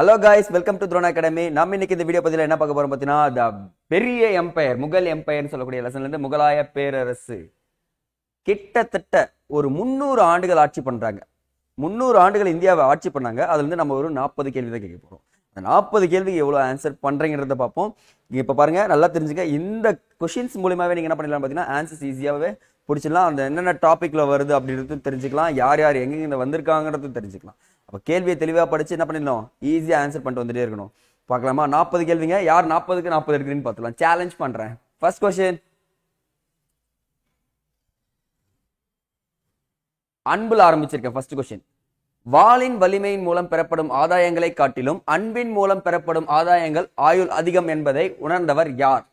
Hello guys, welcome to Throne Academy. நம்ம இன்னைக்கு இந்த வீடியோ பதில என்ன பார்க்க போறோம் பார்த்தீங்கன்னா, பெரிய எம்பையர், முகல் எம்பையர்னு சொல்லக்கூடிய லெசன்ல இருந்து முகலாய பேரரசு கிட்டத்தட்ட ஒரு 300 ஆண்டுகள் ஆட்சி பண்றாங்க. 300 ஆண்டுகள் இந்தியாவை ஆட்சி பண்ணாங்க. அதுல இருந்து நம்ம ஒரு 40 கேள்வி தான் கேட்க போறோம். அந்த 40 கேள்விக்கு எவ்வளவு ஆன்சர் பண்றீங்கிறத பார்ப்போம். இப்ப பாருங்க, நல்லா தெரிஞ்சுக்க. இந்த கொஸ்டின்ஸ் மூலமாவே நீங்க என்ன பண்ணலாம் பார்த்தீங்கன்னா, ஆன்சர்ஸ் ஈஸியாவே பிடிச்சிடலாம். அந்த என்னென்ன டாபிக்ல வருது அப்படின்றது தெரிஞ்சுக்கலாம். யார் யார் எங்க வந்திருக்காங்கிறது தெரிஞ்சுக்கலாம். அப்ப கேள்வியை தெளிவா படிச்சு என்ன பண்ணிடணும், ஈஸியா ஆன்சர் பண்ணிட்டு வந்துட்டே இருக்கணும். பார்க்கலாமா? 40 கேள்விங்க. யார் 40க்கு 40 இருக்குன்னு பார்த்துலாம். சேலஞ்ச் பண்றேன். ஃபர்ஸ்ட் கொஸ்டின், அன்புல ஆரம்பிச்சிருக்கேன். ஃபர்ஸ்ட் கொஸ்டின், வாளின் வலிமையின் மூலம் பெறப்படும் ஆதாயங்களை காட்டிலும் அன்பின் மூலம் பெறப்படும் ஆதாயங்கள் ஆயுள் அதிகம் என்பதை உணர்ந்தவர் யார்?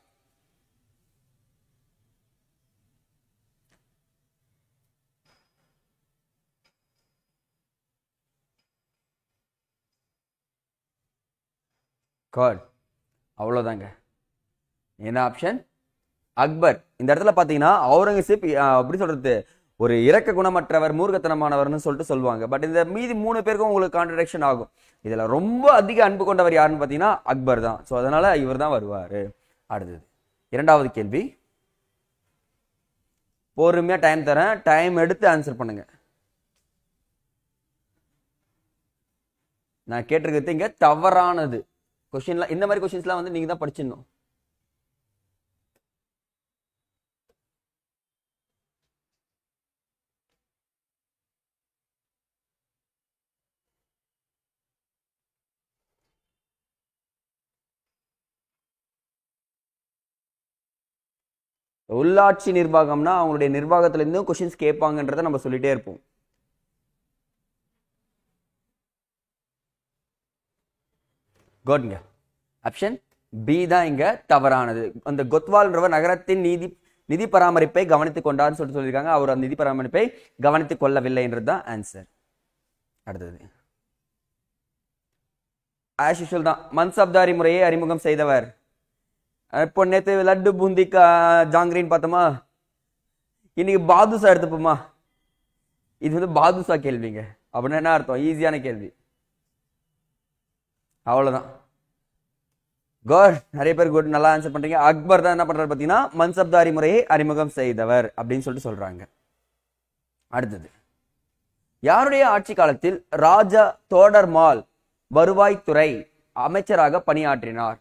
காட், அவ்வளவுதாங்க. என்ன ஆப்ஷன்? அக்பர். இந்த இடத்துல பாத்தீங்கன்னா அவுரங்கசீப் அப்படி சொல்றது ஒரு இரக்க குணமற்றவர், மூர்க்கத்தனமானவர்னு சொல்லிட்டு சொல்லுவாங்க. பட் இந்த மீதி 3 பேருக்கும் உங்களுக்கு கான்ட்ரடிக்ஷன் ஆகும். இதுல ரொம்ப அதிக அன்பு கொண்டவர் யாருன்னு பாத்தீங்கன்னா அக்பர் தான். சோ அதனால இவர் தான் வருவாரு. அடுத்தது இரண்டாவது கேள்வி. பொறுமையா டைம் தரேன், டைம் எடுத்து ஆன்சர் பண்ணுங்க. நான் கேட்டிருக்கிறது இங்க தவறானது. கொஸ்டின்லாம் இந்த மாதிரி கொஸ்டின்ஸ்லாம் வந்து நீங்க தான் படிச்சிடணும். உள்ளாட்சி நிர்வாகம்னா அவங்களுடைய நிர்வாகத்துல இருந்தும் கொஸ்டின்ஸ் கேட்பாங்கன்றத நம்ம சொல்லிட்டே இருப்போம். குட்ங்க. ஆப்ஷன் பி தான் இங்க தவறானது. அந்த கொத்வால்ன்றவர் நகரத்தின் நிதி பராமரிப்பை கவனித்துக் கொண்டார்னு சொல்லியிருக்காங்க. அவர் அந்த நிதி பராமரிப்பை கவனித்துக் கொள்ளவில்லை என்றதுதான் ஆன்சர். அடுத்தது ஆஸ் யூஷுவல் தான், மன்சப்தாரி முறையை அறிமுகம் செய்தவர். இப்போ நேத்து லட்டு பூந்தி ஜாங்கிரின்னு பார்த்தோமா, இன்னைக்கு பாதுஷா எடுத்துப்போமா. இது வந்து பாதுஷா கேள்விங்க. அப்படின்னா என்ன அர்த்தம்? ஈஸியான கேள்வி. அவ்வளவுதான். குட், நிறைய பேர் குட், நல்லா ஆன்சர் பண்றீங்க. அக்பர் தான் என்ன பண்றாரு பாத்தீங்கன்னா, மன்சப்தாரி முறையை அறிமுகம் செய்தவர் அப்படின்னு சொல்லிட்டு சொல்றாங்க. அடுத்தது, யாருடைய ஆட்சி காலத்தில் ராஜா தோடர்மால் வருவாய்த்துறை அமைச்சராக பணியாற்றினார்?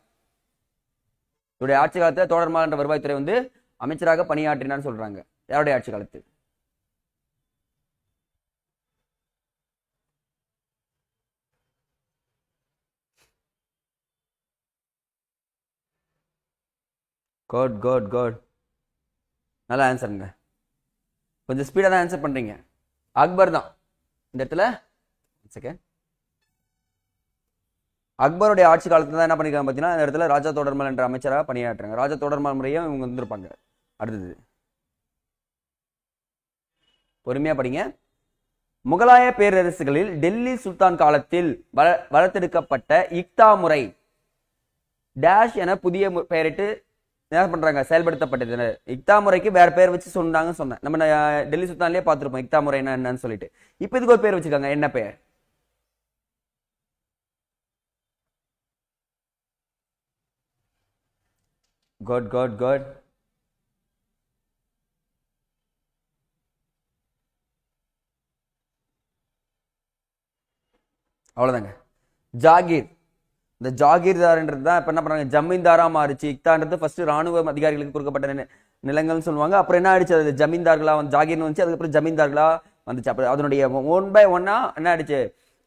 இவருடைய ஆட்சி காலத்தில் தோடர்மால் என்ற வருவாய்த்துறை வந்து அமைச்சராக பணியாற்றினார் சொல்றாங்க. யாருடைய ஆட்சி காலத்தில்? குட் குட் குட், நல்லா ஆன்சருங்க. கொஞ்சம் ஸ்பீடா தான் ஆன்சர் பண்றீங்க. அக்பர் தான் இந்த இடத்துல. செகண்ட், அக்பருடைய ஆட்சி காலத்துல தான் என்ன பண்ணிருக்காங்க பாத்தீங்கன்னா, இந்த இடத்துல ராஜா தோடர்மால் என்ற அமைச்சராக பணியாற்றுறாங்க. ராஜா தோடர்மால் முறையும் இவங்க வந்திருப்பாங்க. அடுத்தது, பொறுமையா படிங்க. முகலாய பேரரசுகளில் டெல்லி சுல்தான் காலத்தில் வளர்த்தெடுக்கப்பட்ட இக்தா முறை டேஷ் என புதிய பெயரிட்டு என்ன பண்றாங்க, செயல்படுத்தப்பட்டது. இக்தா முறைக்கு வேற பேர் வச்சு சொன்னாங்கன்னு சொன்னேன். நம்ம டெல்லி சுல்தான்லயே பார்த்திருப்போம் இக்தா முறை என்னன்னு சொல்லிட்டு. இப்ப இதுக்கு ஒரு பேர் வச்சிருக்காங்க. என்ன பெயர்? குட் குட் குட், அவ்வளவுதாங்க. ஜாகீர். இந்த ஜாகீர்தார்ன்றது தான் இப்ப என்ன பண்றாங்க, ஜமீன்தாரா மாறிச்சு. இக்தான்றது ஃபர்ஸ்ட் ராணுவ அதிகாரிகளுக்கு கொடுக்கப்பட்ட நிலங்கள்னு சொல்லுவாங்க. அப்புறம் என்ன ஆயிடுச்சு, அது ஜமீன்தார்களா வந்து ஜாகீர்னு வந்துச்சு. அதுக்கப்புறம் ஜமீன்தார்களா வந்துச்சு. அப்புறம் அதனுடைய 1 by 1 என்ன ஆயிடுச்சு,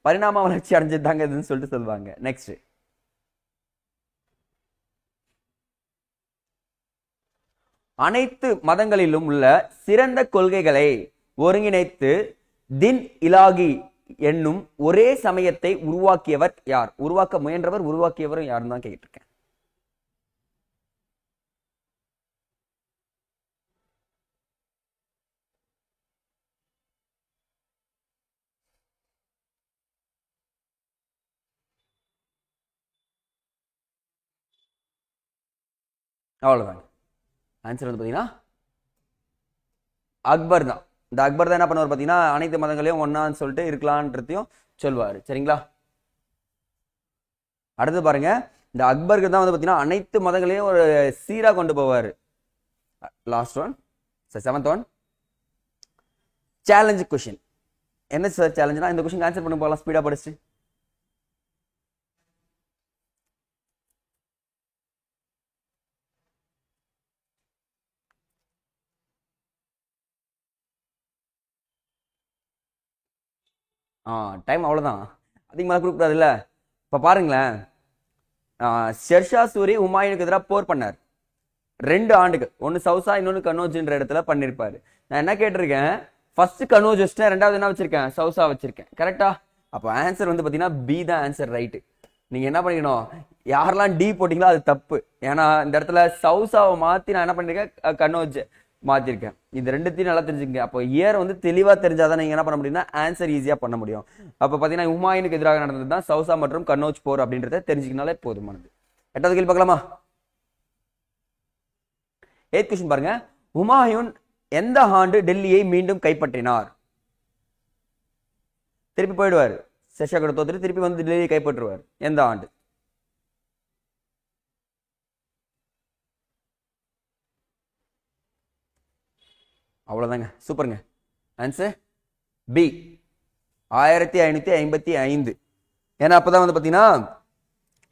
பரிணாம வளர்ச்சி அடைஞ்சிருந்தாங்க இதுன்னு சொல்லிட்டு சொல்லுவாங்க. நெக்ஸ்ட், அனைத்து மதங்களிலும் உள்ள சிறந்த கொள்கைகளை ஒருங்கிணைத்து தின் இலாகி என்னும் ஒரே சமயத்தை உருவாக்கியவர் யார்? உருவாக்க முயன்றவர், உருவாக்கியவர் யாருன்னு தான் கேட்டிருக்கேன். அவ்வளவுதான். ஆன்சர் வந்து பாத்தீங்கன்னா அக்பர் தான். இந்த அக்பர் தான் என்ன பண்ணுவார் பாத்தீங்கன்னா, அனைத்து மதங்களையும் ஒன்னான்னு சொல்லிட்டு இருக்கலான்றதையும் சொல்வாரு. சரிங்களா? அடுத்து பாருங்க, இந்த அக்பருக்கு தான் வந்து பார்த்தீங்கன்னா அனைத்து மதங்களையும் ஒரு சீரா கொண்டு போவார். Last one, seventh one, challenge question. என்ன சார் சேலஞ்சுனா, இந்த கொஸ்டின் ஆன்சர் பண்ண போகலாம் ஸ்பீடா படிச்சு. டைம் அவ்வளோதான், அதிகமாக கொடுக்கூடாது இல்லை. இப்போ பாருங்களேன், ஷெர்ஷா சூரி ஹுமாயூனுக்கு எதிராக போர் பண்ணார் 2 ஆண்டுகள். ஒன்று சவுசா, இன்னொன்று கனோஜ்ன்ற இடத்துல பண்ணியிருப்பாரு. நான் என்ன கேட்டிருக்கேன், ஃபர்ஸ்ட் கனோஜ் வச்சுட்டேன், 2வது என்ன வச்சிருக்கேன், சவுசா வச்சிருக்கேன். கரெக்டா? அப்போ ஆன்சர் வந்து பார்த்தீங்கன்னா பி தான் ஆன்சர், ரைட்டு. நீங்க என்ன பண்ணிக்கணும், யாரெல்லாம் டி போட்டீங்களோ அது தப்பு. ஏன்னா இந்த இடத்துல சவுசாவை மாத்தி நான் என்ன பண்ணிருக்கேன், கனோஜ் மாத்திருக்கேன். இது ரெண்டுத்தையும் நல்லா தெரிஞ்சுங்க. அப்போ இயர் வந்து தெளிவா தெரிஞ்சாதான் நீங்க என்ன பண்ண முடியும்னா ஆன்சர் ஈஸியா பண்ண முடியும். அப்ப பாத்தீங்கன்னா ஹுமாயூனுக்கு எதிராக நடந்தது தான் சவுசா மற்றும் கனோஜ் போர் அப்படின்றத தெரிஞ்சுக்கினாலே போதுமானது. 8வது கேள்வி பார்க்கலாமா? 8th கொஸ்டின் பாருங்க, ஹுமாயூன் எந்த ஆண்டு டெல்லியை மீண்டும் கைப்பற்றினார்? திருப்பி போயிடுவார், ஷெர்ஷா கூட தோத்துட்டு திருப்பி வந்து டெல்லியை கைப்பற்றுவார். எந்த ஆண்டு? அவ்வளவுதாங்க, சூப்பருங்க. Answer B, 1555. ஏன்னா அப்பதான் வந்து பாத்தீங்கன்னா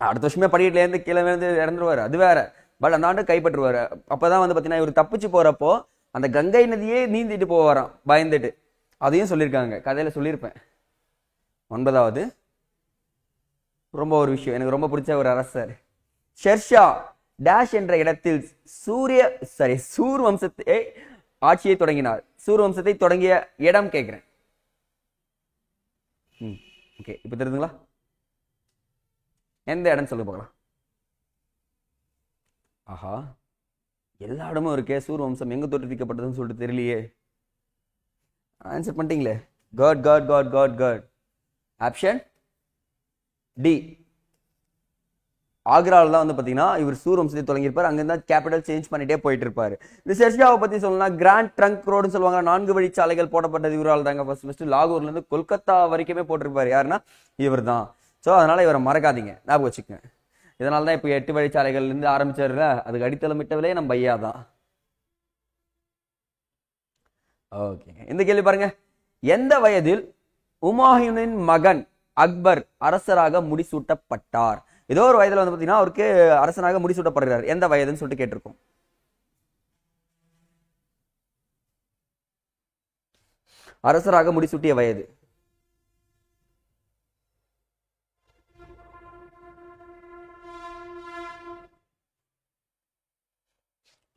அடுத்த வருஷமே படிக்கட்டுல இருந்து கீழே இருந்து இறந்துருவாரு, அது வேற. பட் அந்த ஆண்டு கைப்பற்றுவாரு. அப்பதான் வந்து பாத்தீங்கன்னா இவர் தப்பிச்சு போறப்போ அந்த கங்கை நதியே நீந்திட்டு போவாராம் பயந்துட்டு. அதையும் சொல்லியிருக்காங்க, கதையில சொல்லியிருப்பேன். 9வது, ரொம்ப ஒரு விஷயம் எனக்கு ரொம்ப பிடிச்ச ஒரு அரசர். ஷெர்ஷா டேஷ் என்ற இடத்தில் சூர் வம்சத்தை ஆட்சியை தொடங்கினார். சூர் வம்சத்தை தொடங்கிய இடம் கேட்கிறேன். ஓகே, இப்ப தெரியுதுங்களா? எந்த இடம் சொல்ல பார்க்கலாம். ஆஹா, எல்லா இடமும் இருக்கே, சூர் வம்சம் எங்க தோற்றுவிக்கப்பட்டதுன்னு சொல்லிட்டு தெரியலையே. ஆன்சர் பண்ணிட்டீங்களே, காட் காட் காட் காட் காட். ஆப்ஷன் டி, ஆக்ராவில் தான் வந்து பார்த்தீங்கன்னா இவர் சூர் வம்சத்தை தொடங்கியிருப்பார். அங்கிருந்தா கேபிட்டல் சேஞ்ச் பண்ணிட்டே போயிட்டு இருப்பாரு. இந்த ஷெர்ஷாவை பத்தி சொல்லலாம், கிராண்ட் ட்ரங்க் ரோடுன்னு சொல்லுவாங்க. 4 வழிச்சாலைகள் போடப்பட்டது இவரால் தாங்க. ஃபர்ஸ்ட் லாகூர்ல இருந்து கொல்கத்தா வரைக்குமே போட்டிருப்பாரு. யாருன்னா இவர் தான். ஸோ அதனால இவரை மறக்காதீங்க, ஞாபகம் வச்சுக்கோங்க. இதனால தான் இப்போ 8 வழிச்சாலைகள்ல இருந்து ஆரம்பிச்சாருல, அதுக்கு அடித்தளமிட்டவளே நம்ம ஐயா தான். ஓகே, இந்த கேள்வி பாருங்க, எந்த வயதில் ஹுமாயூனின் மகன் அக்பர் அரசராக முடிசூட்டப்பட்டார்? ஏதோ ஒரு வயதுல வந்து பாத்தீங்கன்னா அவருக்கு அரசனாக முடிசூட்டப்படுகிறார். எந்த வயதுன்னு சொல்லிட்டு கேட்டிருக்கோம். அரசராக முடிசூட்டிய வயது.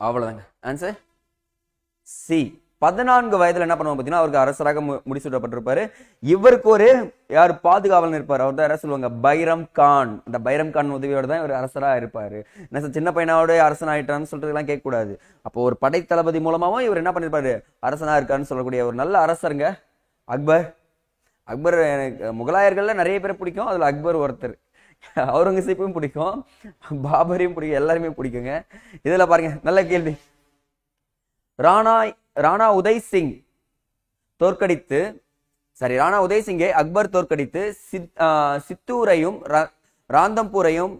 அவ்வளவுதாங்க, ஆன்சர் சி. 14 வயதுல என்ன பண்ணுவாங்க பாத்தீங்கன்னா அவருக்கு அரசராக முடிசூட்டப்பட்டிருப்பாரு. இவருக்கு ஒரு யார் பாதுகாவலன் இருப்பார், அவர் தான் யாரும் சொல்லுவாங்க பைரம் கான். இந்த பைரம் கான் உதவியோட தான் இவர் அரசரா இருப்பாரு. என்ன சார் சின்ன பையனோட அரசன் ஆயிட்டான்னு சொல்றது எல்லாம் கேட்க கூடாது. அப்போ ஒரு படை தளபதி மூலமாவும் இவர் என்ன பண்ணிருப்பாரு, அரசனா இருக்காருன்னு சொல்லக்கூடிய ஒரு நல்ல அரசருங்க அக்பர். அக்பர் எனக்கு முகலாயர்கள்ல நிறைய பேர் பிடிக்கும், அதுல அக்பர் ஒருத்தர். அவுரங்கசீப்பையும் பிடிக்கும், பாபரையும் பிடிக்கும், எல்லாருமே பிடிக்குங்க. இதுல பாருங்க நல்ல கேள்வி. ராணா உதய் சிங் தோற்கடித்து ராணா உதய் சிங்கை அக்பர் தோற்கடித்து சித்தூரையும் ராந்தம்பூரையும்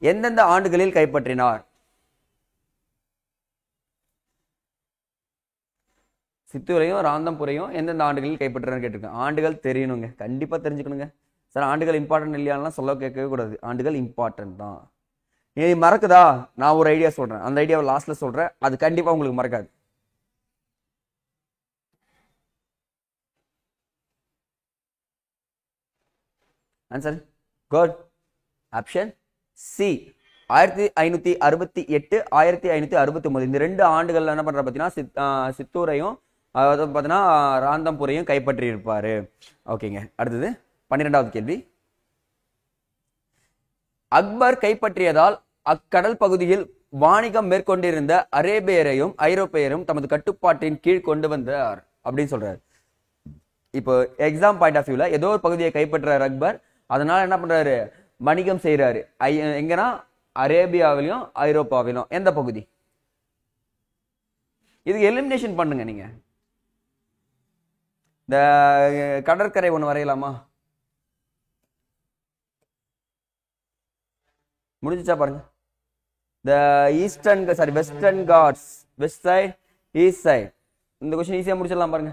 எந்தெந்த ஆண்டுகளில் கைப்பற்றினார்? சித்தூரையும் ராந்தம்பூரையும் எந்தெந்த ஆண்டுகளில் கைப்பற்றினார் கேட்டிருக்கேன். ஆண்டுகள் தெரியணுங்க, கண்டிப்பா தெரிஞ்சுக்கணுங்க. சார் ஆண்டுகள் இம்பார்ட்டன்ட் இல்லையாலாம் சொல்ல கேட்கவே கூடாது, ஆண்டுகள் இம்பார்ட்டன்ட் தான். நீ மறக்குதா? நான் ஒரு ஐடியா சொல்றேன், அந்த ஐடியாவை லாஸ்ட்ல சொல்றேன், அது கண்டிப்பா உங்களுக்கு மறக்காது. Answer good. Option C, 1568 1569. இந்த 2 ஆண்டுகள்ல என்ன பண்ற பாத்தீங்கன்னா சித்தூரையும் பாத்தீங்கன்னா ராந்தம்பூரையும் கைப்பற்றி இருப்பாரு. ஓகேங்க, அடுத்தது 12வது கேள்வி. அக்பர் கைப்பற்றியதால் அக்கடல் பகுதியில் வாணிகம் மேற்கொண்டிருந்த அரேபியரையும் ஐரோப்பியரையும் தமது கட்டுப்பாட்டின் கீழ் கொண்டு வந்தார் அப்படின்னு சொல்றாரு. இப்போ எக்ஸாம் பாயிண்ட் ஆஃப் வியூல ஏதோ ஒரு பகுதியை கைப்பற்றார் அக்பர், அதனால என்ன பண்றாரு, வணிகம் செய்யறாரு. எங்கன்னா அரேபியாவிலும் ஐரோப்பாவிலும். எந்த பகுதி? இதுக்கு எலிமினேஷன் பண்ணுங்க. நீங்க இந்த கடற்கரை ஒண்ணு வரையலாமா? முடிஞ்சிச்சா பாருங்க. The eastern sorry western Ghats, west side east side. இந்த கொஸ்டின் ஈஸியா முடிச்சிடலாம் பாருங்க.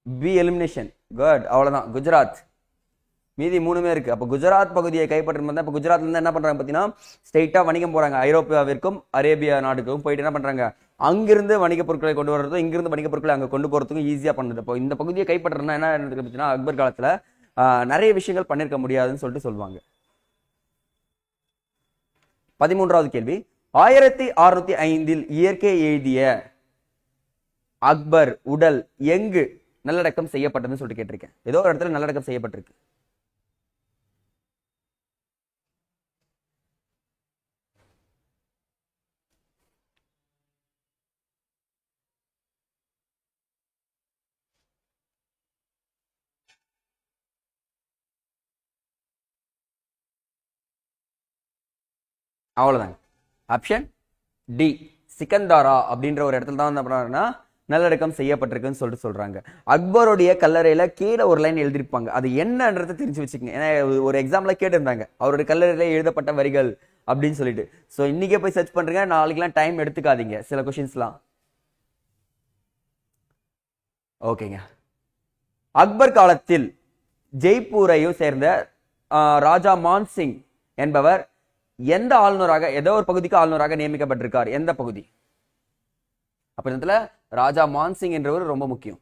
B elimination. குட், அவ்வளவுதான். குஜராத். மீதி 3மே இருக்கு. அப்ப குஜராத் பகுதியை கைப்பற்ற இப்ப குஜராத்ல இருந்து என்ன பண்றாங்க பாத்தீங்கன்னா ஸ்ட்ரெயிட்டா வணிகம் போறாங்க. ஐரோப்பியாவிற்கும் அரேபியா நாடுக்கும் போயிட்டு என்ன பண்றாங்க, அங்கிருந்து வணிக பொருட்களை கொண்டு வர்றதும் இங்கிருந்து வணிக பொருட்களை அங்க கொண்டு போறதுக்கும் ஈஸியா பண்ணுது. இப்போ இந்த பகுதியை கைப்பற்றணும்னா என்ன பார்த்தீங்கன்னா அக்பர் காலத்துல நிறைய விஷயங்கள் பண்ணிருக்க முடியாதுன்னு சொல்லிட்டு சொல்லுவாங்க. 13வது கேள்வி, 1605 இயற்கை எழுதிய அக்பர் உடல் எங்கு நல்லடக்கம் செய்யப்பட்டதுன்னு சொல்லிட்டு கேட்டிருக்கேன். ஏதோ ஒரு இடத்துல நல்லடக்கம் செய்யப்பட்டிருக்கு. அவ்வளவுதாங்க. ஆப்ஷன் டி சிக்கந்தாரா அப்படின்ற ஒரு இடத்துல தான் என்ன பண்றாங்கன்னா நல்லடக்கம் செய்யப்பட்டிருக்குன்னு சொல்லிட்டு சொல்றாங்க. அக்பருடைய கல்லறையில கீழே ஒரு லைன் எழுதிருப்பாங்க, அது என்னன்றதை தெரிஞ்சு வச்சுக்கோங்க. ஏன்னா ஒரு எக்ஸாம்ல கேட்டிருந்தாங்க அவருடைய கல்லறையில எழுதப்பட்ட வரிகள் அப்படின்னு சொல்லிட்டு. ஸோ இன்னைக்கே போய் சர்ச் பண்றீங்க, நாளைக்கெல்லாம் டைம் எடுத்துக்காதீங்க சில கொஸ்டின்ஸ்லாம். ஓகேங்க. அக்பர் காலத்தில் ஜெய்ப்பூரையும் சேர்ந்த ராஜா மான்சிங் என்பவர் எந்த ஆளுநராக ஏதோ ஒரு பகுதிக்கு ஆளுநராக நியமிக்கப்பட்டிருக்கார்? எந்த பகுதி? அப்ப இடத்துல ராஜா மான்சிங் என்றவர் ரொம்ப முக்கியம்.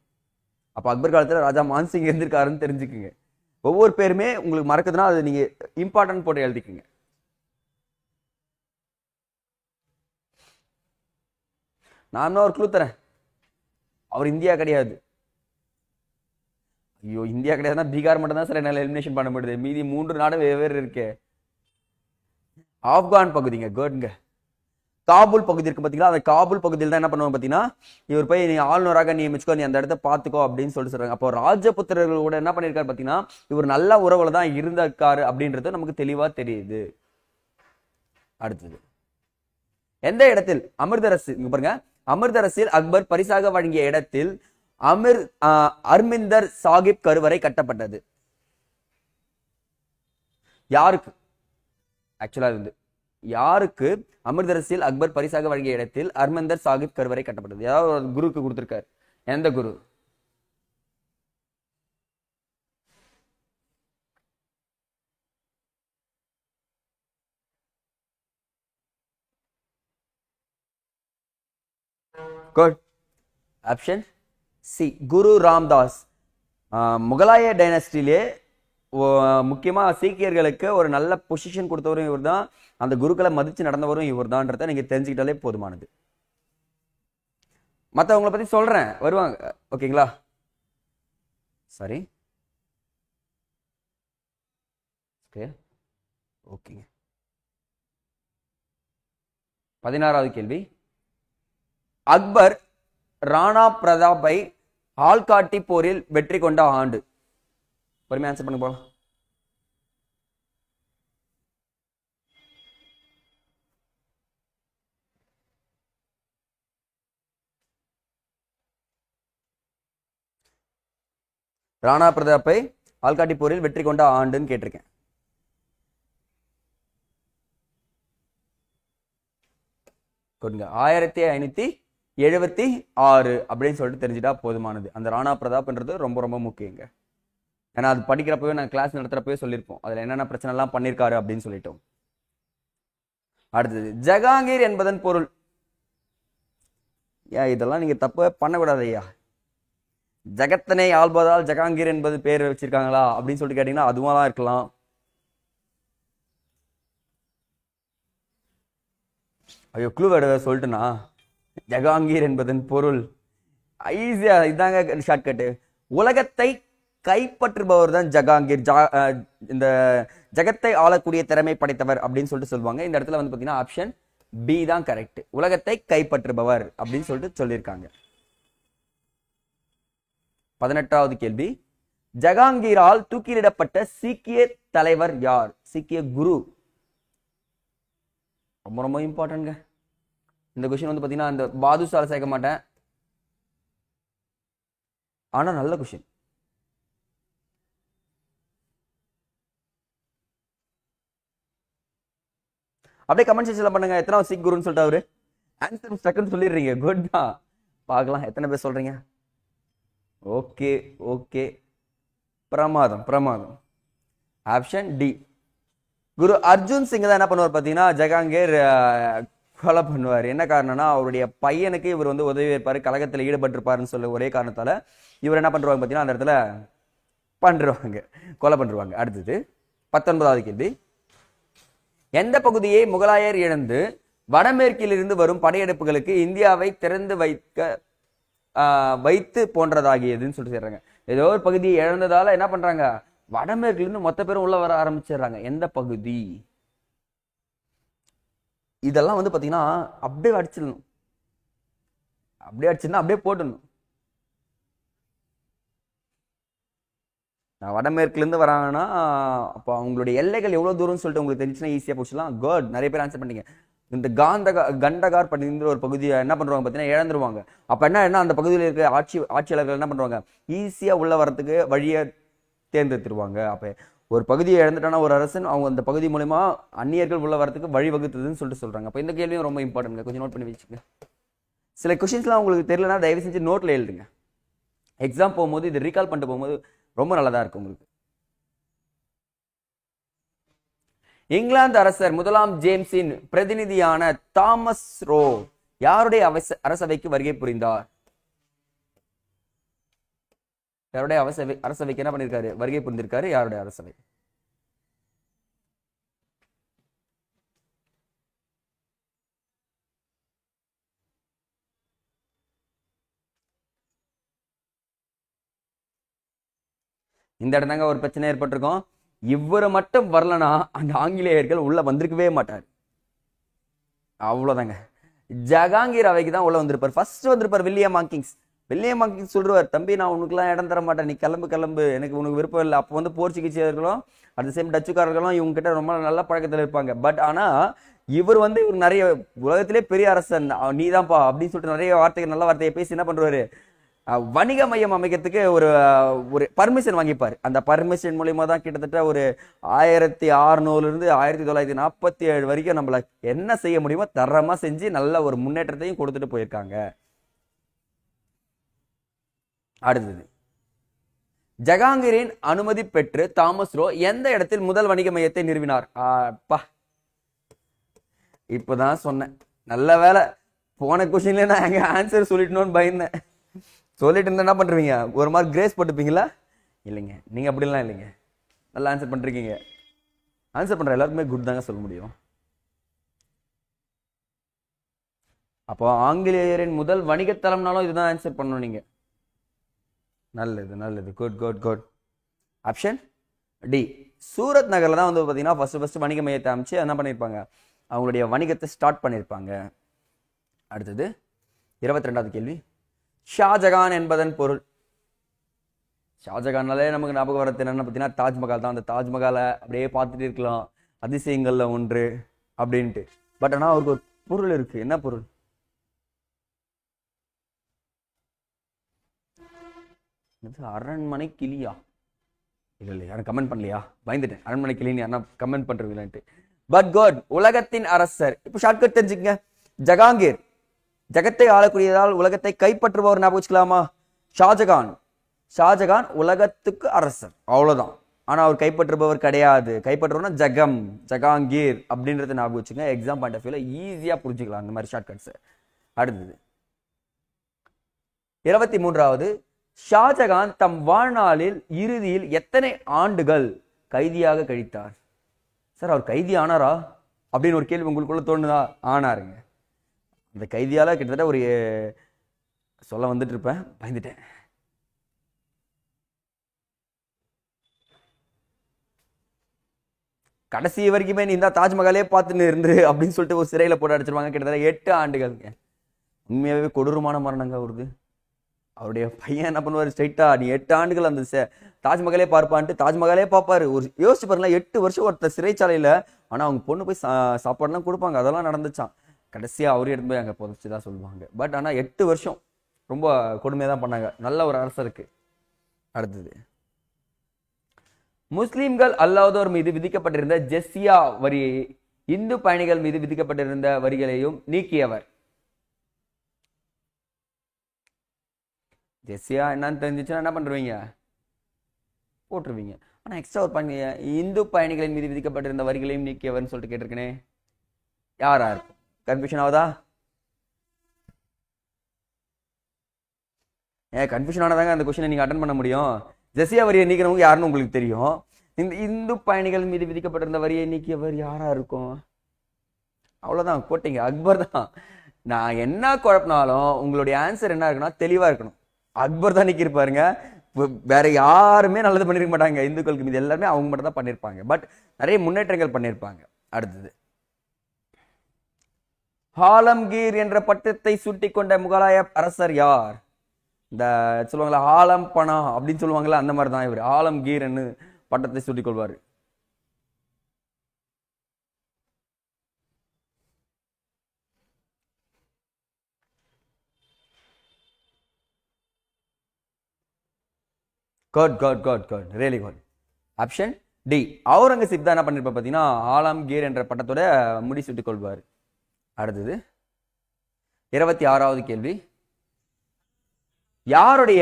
அப்ப அக்பர் காலத்துல ராஜா மான்சிங் இருந்திருக்காருன்னு தெரிஞ்சுக்குங்க. ஒவ்வொரு பேருமே உங்களுக்கு மறக்குதுன்னா அது நீங்க இம்பார்ட்டன்ட் போட்டு எழுதிக்குங்க. நான் ஒரு க்ளூ தரேன், அவர் இந்தியா கிடையாது. ஐயோ, இந்தியா கிடையாதுன்னா பீகார் மட்டும் தான் சார் என்னால எலிமினேஷன் பண்ண முடியுது. மீதி 3 நாடும் வெவ்வேறு இருக்கே. ஆப்கான் பகுதிங்க. குட்ங்க. காபூல் பகுதி இருக்கு பாத்தீங்களா, அந்த காபூல் பகுதியில் தான் என்ன பண்ணுவாங்க பாத்தீங்கன்னா இவர் போய் நீ ஆளுநராக நியமிச்சுக்கோ, நீ அந்த இடத்த பாத்துக்கோ அப்படின்னு சொல்லிட்டு சொல்றாங்க. அப்போ ராஜபுத்திரர்கள் கூட என்ன பண்ணிருக்காரு பாத்தீங்கன்னா இவர் நல்ல உறவுல தான் இருந்திருக்காரு அப்படின்றது நமக்கு தெளிவா தெரியுது. அடுத்தது, எந்த இடத்தில் அமிர்தரசு, இங்க பாருங்க, அமிர்தரசில் அக்பர் பரிசாக வழங்கிய இடத்தில் அர்மிந்தர் சாஹிப் கருவறை கட்டப்பட்டது? யாருக்கு ஆக்சுவலா இருந்து யாருக்கு அமிர்தரசில் அக்பர் பரிசாக வழங்கிய இடத்தில் அர்மந்தர் சாஹிப் கருவறை கட்டப்பட்டது? ஏதாவது ஒரு குருக்கு கொடுத்திருக்காரு. எந்த குரு? குட். ஆப்ஷன் சி, குரு ராம்தாஸ். முகலாய டைனஸ்டிலே முக்கியமா சீக்கியர்களுக்கு ஒரு நல்ல பொசிஷன் கொடுத்தவரும் இவர் தான், அந்த குருக்களை மதிச்சு நடந்தவரும் இவர் தான்றதை நீங்க தெரிஞ்சுக்கிட்டாலே போதுமானது. மற்றவங்களை பத்தி சொல்றேன், வருவாங்க. ஓகேங்களா? சரி, ஓகேங்க. 16வது கேள்வி, அக்பர் ராணா பிரதாப்பை ஆள்காட்டி போரில் வெற்றி கொண்ட ஆண்டு? பொறுமையா ஆன்சர் பண்ண போலாம். ராணா பிரதாப்பை ஆள்காட்டி போரில் வெற்றி கொண்ட ஆண்டுன்னு கேட்டிருக்கேன். கொடுங்க. 1576 அப்படின்னு சொல்லிட்டு தெரிஞ்சுட்டா போதுமானது. அந்த ராணா பிரதாப்ன்றது ரொம்ப ரொம்ப முக்கியங்க. ஏன்னா அது படிக்கிறப்பவே நான் கிளாஸ் நடத்துறப்பவே சொல்லியிருப்போம் அதுல என்னென்ன பிரச்சனை எல்லாம் பண்ணிருக்காரு அப்படின்னு சொல்லிட்டோம். அடுத்தது, ஜகாங்கீர் என்பதன் பொருள்? இதெல்லாம் நீங்க தப்பு பண்ணக்கூடாது ஐயா. ஜகத்தனை ஆள்வதால் ஜகாங்கீர் என்பது பேர் வச்சிருக்காங்களா அப்படின்னு சொல்லிட்டு கேட்டீங்கன்னா அதுவா தான் இருக்கலாம். ஐயோ, க்ளூ வேர்டு சொல்லிட்டுனா, ஜகாங்கீர் என்பதன் பொருள் ஈஸியா இதாங்க ஷார்ட்கட்டு. உலகத்தை கைப்பற்றுபவர் தான் ஜகாங்கீர். இந்த ஜகத்தை ஆளக்கூடிய திறமை படைத்தவர் அப்படின்னு சொல்லிட்டு சொல்லுவாங்க. இந்த இடத்துல வந்து பாத்தீங்கன்னா ஆப்ஷன் பி தான் கரெக்ட். உலகத்தை கைப்பற்றுபவர் அப்படின்னு சொல்லிட்டு சொல்லியிருக்காங்க. 18வது கேள்வி, ஜகாங்கீரால் தூக்கிலிடப்பட்ட சீக்கிய தலைவர் யார்? சீக்கிய குரு. ரொம்ப ரொம்ப இம்பார்ட்டன்ட்ங்க. இந்த கொஸ்டின் வந்து பாத்தீங்கன்னா இந்த பாதுஷால சேர்க்க மாட்டேன், ஆனா நல்ல கொஸ்டின். அப்படியே கமெண்ட் செக்ஷன்ல பண்ணுங்க எத்தனை சிக் குருன்னு சொல்லிட்டு அவரு ஆன்சர் டக்குன்னு சொல்லிடுறீங்க. குட் தான். பார்க்கலாம் எத்தனை பேர் சொல்றீங்க. ஓகே ஓகே, பிரமாதம் பிரமாதம். Option D. குரு அர்ஜுன் சிங் தான் என்ன பண்ணுவார் பார்த்தீங்கன்னா ஜஹாங்கீர் கொலை பண்ணுவார். என்ன காரணம்னா அவருடைய பையனுக்கு இவர் வந்து உதவி இருப்பாரு, கழகத்தில் ஈடுபட்டிருப்பாருன்னு சொல்ல ஒரே காரணத்தால இவர் என்ன பண்ணுவாங்க பார்த்தீங்கன்னா அந்த இடத்துல கொலை பண்ணுவாங்க. அடுத்தது 19வது கேள்வி. எந்த பகுதியை முகலாயர் இழந்து வடமேற்கில் இருந்து வரும் படையெடுப்புகளுக்கு இந்தியாவை திறந்து வைத்து போன்றதாகியதுன்னு சொல்லிட்டு சொல்றாங்க. ஏதோ ஒரு பகுதியை இழந்ததால என்ன பண்றாங்க, வடமேற்குல இருந்து மொத்த பேரும் உள்ள வர ஆரம்பிச்சிடுறாங்க. எந்த பகுதி? இதெல்லாம் வந்து பாத்தீங்கன்னா அப்படியே அடிச்சிடணும், அப்படியே அடிச்சிருந்தா அப்படியே போட்டுடணும். வடமேற்குல இருந்து வராங்கன்னா அப்போ அவங்களுடைய எல்லைகள் எவ்வளவு தூரம்னு சொல்லிட்டு உங்களுக்கு தெரிஞ்சுன்னா ஈஸியா போச்சுலாம். குட், நிறைய பேர் ஆன்சர் பண்ணீங்க. இந்த கண்டகார் அப்படிங்கிற ஒரு பகுதியை என்ன பண்றாங்க பார்த்தீங்கன்னா இழந்துருவாங்க. அப்ப என்ன அந்த பகுதியில் இருக்க ஆட்சியாளர்கள் என்ன பண்றாங்க, ஈஸியா உள்ள வரத்துக்கு வழியை தேர்ந்தெடுத்துருவாங்க. அப்ப ஒரு பகுதியை இழந்துட்டானா ஒரு அரசன் அவங்க அந்த பகுதி மூலமா அந்நியர்கள் உள்ள வரத்துக்கு வழி வகுத்ததுன்னு சொல்லிட்டு சொல்றாங்க. அப்ப இந்த கேள்வியும் ரொம்ப இம்பார்ட்டன்ட், கொஞ்சம் நோட் பண்ணி வச்சுக்கோங்க. சில கொஸ்டின்ஸ்லாம் உங்களுக்கு தெரியலன்னா தயவு செஞ்சு நோட்ல எழுதுங்க. எக்ஸாம் போகும்போது இது ரீகால் பண்ணிட்டு போகும்போது ரொம்ப நல்லதா இருக்கும் உங்களுக்கு. இங்கிலாந்து அரசர் முதலாம் ஜேம்ஸின் பிரதிநிதியான தாமஸ் ரோ யாருடைய அரசவைக்கு வருகை புரிந்தார்? யாருடைய அரசவைக்கு என்ன பண்ணிருக்காரு, வருகை புரிந்திருக்காரு? யாருடைய அரசவை? இந்த இடம் தாங்க ஒரு பிரச்சனை ஏற்பட்டிருக்கும். இவரை மட்டும் வரலனா அந்த ஆங்கிலேயர்கள் உள்ள வந்திருக்கவே மாட்டார். அவ்வளவுதாங்க. ஜஹாங்கீர் அவைக்கு தான் உள்ள வந்திருப்பார். ஃபர்ஸ்ட் வந்திருப்பார் வில்லியம் ஹாங்கிங்ஸ். வில்லியம் ஹாங்கிங்ஸ் சொல்றாரு, தம்பி நான் உனக்குலாம் இடம் தர மாட்டேன், நீ கிளம்பு, எனக்கு உனக்கு விருப்பம் இல்லை. அப்போ வந்து போர்ச்சுகீசியர்களும் அட் த சேம் டச்சுக்காரர்களும் இவங்க கிட்ட ரொம்ப நல்ல பழக்கத்தில் இருப்பாங்க. பட் ஆனா இவர் நிறைய உலகத்திலே பெரிய அரசன் நீதான்ப்பா அப்படின்னு சொல்லிட்டு நிறைய வார்த்தைகள் நல்ல வார்த்தையை பேசி என்ன பண்றாரு, வணிக மையம் அமைக்கிறதுக்கு ஒரு பர்மிஷன் வாங்கிப்பாரு. அந்த பர்மிஷன் மூலியமா தான் கிட்டத்தட்ட ஒரு 1600 இருந்து 1947 வரைக்கும் நம்மள என்ன செய்ய முடியுமோ தரமா செஞ்சு நல்ல ஒரு முன்னேற்றத்தையும் கொடுத்துட்டு போயிருக்காங்க. அடுத்தது, ஜஹாங்கீரின் அனுமதி பெற்று தாமஸ் ரோ எந்த இடத்தில் முதல் வணிக மையத்தை நிறுவினார்? இப்பதான் சொன்னேன், நல்ல வேலை போன கொஸ்டின்ல நான் எங்க ஆன்சர் சொல்லிட்டணும்னு பயந்தேன். சொல்லிட்டு இருந்தா என்ன பண்றீங்க, ஒரு மார்க் கிரேஸ் போட்டுப்பீங்களா? இல்லைங்க, நீங்க அப்படிலாம் இல்லைங்க, நல்லா ஆன்சர் பண்றீங்க. ஆன்சர் பண்ற எல்லாருக்குமே குட் தாங்க சொல்ல முடியும். அப்போ ஆங்கிலேயரின் முதல் வணிகத்தலம்னாலும் இதுதான் ஆன்சர் பண்ணணும் நீங்க. நல்லது, குட். Option D. சூரத் நகர்ல தான் வந்து பாத்தீங்கன்னா ஃபர்ஸ்ட் வணிக மையத்தை அமைச்சு என்ன பண்ணிருப்பாங்க, அவங்களுடைய வணிகத்தை ஸ்டார்ட் பண்ணிருப்பாங்க. அடுத்தது 22வது கேள்வி. ஷாஜகான் என்பதன் பொருள்? ஷாஜகானாலே நமக்கு ஞாபகம் வரது என்னன்னு பார்த்தீங்கன்னா தாஜ்மஹால் தான். அந்த தாஜ்மஹாலை அப்படியே பார்த்துட்டு இருக்கலாம், அதிசயங்கள்ல ஒன்று அப்படின்ட்டு. பட் ஆனால் அவருக்கு ஒரு பொருள் இருக்கு. என்ன பொருள்? அரண்மனை கிளியா? இல்லை யாரும் கமெண்ட் பண்ணலையா? பயந்துட்டேன், அரண்மனை கிளின்னு யாரா கமெண்ட் பண்றீங்களான்ட்டு. பட் குட், உலகத்தின் அரசர். இப்போ ஷார்ட்கட் தெரிஞ்சுக்கங்க. ஜஹாங்கீர் ஜகத்தை ஆளக்கூடியதால் உலகத்தை கைப்பற்றுபவர் ஞாபகம் வச்சுக்கலாமா? ஷாஜகான் உலகத்துக்கு அரசர், அவ்வளவுதான். ஆனா அவர் கைப்பற்றுபவர் கிடையாது. கைப்பற்றுவனா ஜஹாங்கீர் அப்படின்றத ஞாபகம் வச்சுங்க. எக்ஸாம் பாயிண்ட் ஆஃப் வியூல ஈஸியா புரிஞ்சுக்கலாம் அந்த மாதிரி ஷார்ட்கட்ஸ். அடுத்தது 23வது. ஷாஜகான் தம் வாழ்நாளில் இறுதியில் எத்தனை ஆண்டுகள் கைதியாக கழித்தார்? சார் அவர் கைதி ஆனாரா அப்படின்னு ஒரு கேள்வி உங்களுக்குள்ள தோணுதா? ஆனாருங்க. அந்த கைதியால கிட்டத்தட்ட ஒரு சொல்ல வந்துட்டு இருப்பேன், பயந்துட்டேன். கடைசி வரைக்குமே நீ இந்த தாஜ்மஹாலே பார்த்துன்னு இருந்து அப்படின்னு சொல்லிட்டு ஒரு சிறையில போட்டு அடிச்சிருவாங்க. கிட்டத்தட்ட 8 ஆண்டுகள்ங்க. உண்மையாவே கொடூரமான மரணங்க வருது. அவருடைய பையன் என்ன பண்ணுவாரு, ஸ்ட்ரைட்டா நீ 8 ஆண்டுகள் அந்த தாஜ்மஹாலே பார்ப்பான்ட்டு தாஜ்மஹாலே பார்ப்பாரு. ஒரு யோசிச்சு பாருங்களேன், 8 வருஷம் ஒருத்தர் சிறைச்சாலையில. ஆனா அவங்க பொண்ணு போய் சாப்பாடுலாம் கொடுப்பாங்க, அதெல்லாம் நடந்துச்சான். கடைசியா அவரே எடுத்து போய் அங்க புதைச்சுதான் சொல்லுவாங்க. பட் ஆனா 8 வருஷம் ரொம்ப கொடுமையா தான் பண்ணாங்க, நல்ல ஒரு அரசருக்கு. அடுத்தது, முஸ்லிம்கள் அல்லாதோர் மீது விதிக்கப்பட்டிருந்த ஜெஸ்ஸியா வரியை இந்து பயணிகள் மீது விதிக்கப்பட்டிருந்த வரிகளையும் நீக்கியவர். ஜெஸ்ஸியா என்னன்னு தெரிஞ்சிச்சுன்னா என்ன பண்ணுவீங்க, போட்டுருவீங்க. ஆனா எக்ஸ்ட்ரா ஒரு பண்ணி இந்து பயணிகளின் மீது விதிக்கப்பட்டிருந்த வரிகளையும் நீக்கியவர்னு சொல்லிட்டு கேட்டிருக்கனே, யாரா இருக்கும்? கன்ஃபியூஷன் ஆகுதா? கன்ஃபியூஷன் ஆனதாங்க அந்த கொஸ்டினை நீங்க அட்டன் பண்ண முடியும். ஜெஸ்ஸியா வரியை நீக்கிறவங்க யாருன்னு உங்களுக்கு தெரியும். இந்த இந்து பயணிகள் மீது விதிக்கப்பட்டிருந்த வரியை நீக்கியவர் யாரா இருக்கும்? அவ்வளவுதான், போட்டீங்க, அக்பர் தான். நான் என்ன குழப்பினாலும் உங்களுடைய ஆன்சர் என்ன இருக்குன்னா தெளிவா இருக்கணும். அக்பர் தான் நீக்கிருப்பாருங்க. வேற யாருமே நல்லது பண்ணிருக்க மாட்டாங்க. இந்துக்களுக்கு மீது எல்லாருமே அவங்க மட்டும் தான் பண்ணிருப்பாங்க. பட் நிறைய முன்னேற்றங்கள் பண்ணிருப்பாங்க. அடுத்தது, ஆலம்கீர் என்ற பட்டத்தை சூட்டிக் கொண்ட முகலாய அரசர் யார்? இந்த சொல்லுவாங்களா ஆலம் பனா அப்படின்னு சொல்லுவாங்களா, அந்த மாதிரி தான் இவர் ஆலம்கீர் என்று பட்டத்தை சூட்டிக் கொள்வார். Good good good good, really good. Option D, Aurangzeb தான் என்ன பண்ணிருப்பா பார்த்தீங்கன்னா ஆலம்கீர் என்ற பட்டத்தோட முடி சூட்டிக் கொள்வார். அடுத்தது 26வது கேள்வி, யாருடைய